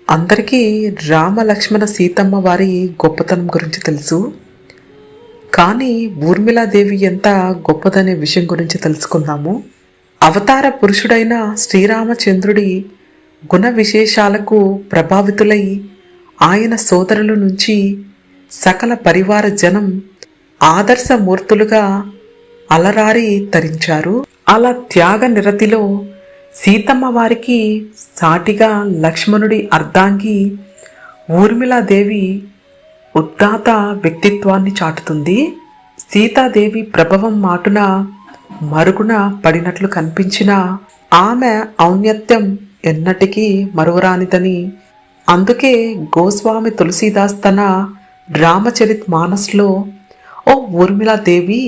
అందరికీ రామ లక్ష్మణ సీతమ్మ వారి గొప్పతనం గురించి తెలుసు. కానీ ఊర్మిళాదేవి ఎంత గొప్పదనే విషయం గురించి తెలుసుకుందాము. అవతార పురుషుడైన శ్రీరామచంద్రుడి గుణ విశేషాలకు ప్రభావితులై ఆయన సోదరుల నుంచి సకల పరివార జనం ఆదర్శమూర్తులుగా అలరారి తరించారు. అలా త్యాగ నిరతిలో సీతమ్మ వారికి సాటిగా లక్ష్మణుడి అర్ధాంగి ఊర్మిళాదేవి ఉద్దాత వ్యక్తిత్వాన్ని చాటుతుంది. సీతాదేవి ప్రభావం మాటున మరుగున పడినట్లు కనిపించిన ఆమె ఔన్నత్యం ఎన్నటికీ మరువరానిదని, అందుకే గోస్వామి తులసీదాస్ తన రామచరిత్ మానస్లో, ఓ ఊర్మిళాదేవి,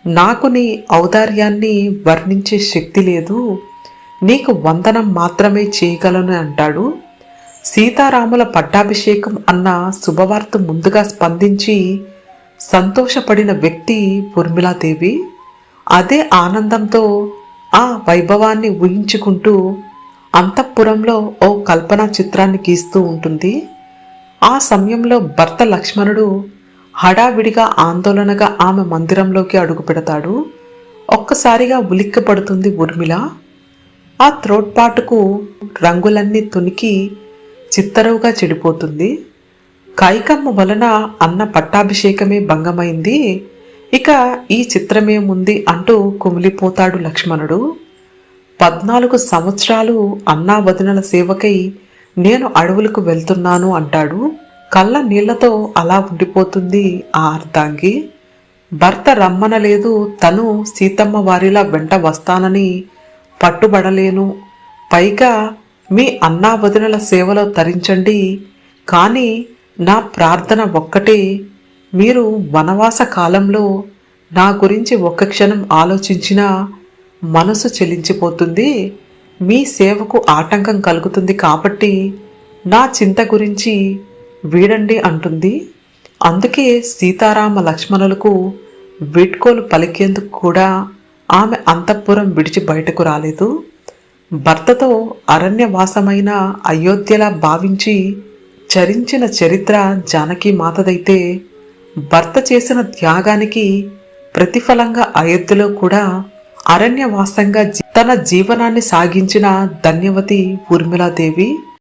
నాకు నీ ఔదార్యాన్ని వర్ణించే శక్తి లేదు, నీకు వందనం మాత్రమే చేయగలను అంటాడు. సీతారాముల పట్టాభిషేకం అన్న శుభవార్త ముందుగా స్పందించి సంతోషపడిన వ్యక్తి ఊర్మిళాదేవి. అదే ఆనందంతో ఆ వైభవాన్ని ఊహించుకుంటూ అంతఃపురంలో ఓ కల్పనా చిత్రాన్ని గీస్తూ ఉంటుంది. ఆ సమయంలో భర్త లక్ష్మణుడు హడావిడిగా ఆందోళనగా ఆమె మందిరంలోకి అడుగు పెడతాడు. ఒక్కసారిగా ఉలిక్కిపడుతుంది ఊర్మిళ. ఆ త్రోట్పాటుకు రంగులన్నీ తునికి చిత్తరువుగా చెడిపోతుంది. కైకమ్మ వలన అన్న పట్టాభిషేకమే భంగమైంది, ఇక ఈ చిత్రమేముంది అంటూ కుమిలిపోతాడు లక్ష్మణుడు. 14 సంవత్సరాలు అన్నా వదినల సేవకై నేను అడవులకు వెళ్తున్నాను అంటాడు. కళ్ళ నీళ్లతో అలా ఉండిపోతుంది ఆ అర్ధాంగి. భర్త రమ్మనలేదు, తను సీతమ్మ వారిలా వెంట వస్తానని పట్టుబడలేను, పైగా మీ అన్నా వదినల సేవలో తరించండి, కానీ నా ప్రార్థన ఒక్కటే, మీరు వనవాస కాలంలో నా గురించి ఒక్క క్షణం ఆలోచించినా మనసు చెలించిపోతుంది, మీ సేవకు ఆటంకం కలుగుతుంది, కాబట్టి నా చింత గురించి వీడండి అంటుంది. అందుకే సీతారామ లక్ష్మణులకు వీడ్కోలు పలికేందుకు కూడా ఆమె అంతఃపురం విడిచి బయటకు రాలేదు. భర్తతో అరణ్యవాసమైన అయోధ్యలా భావించి చరించిన చరిత్ర జానకి మాతదైతే, భర్త చేసిన త్యాగానికి ప్రతిఫలంగా అయోధ్యలో కూడా అరణ్యవాసంగా తన జీవనాన్ని సాగించిన ధన్యవతి ఊర్మిళాదేవి.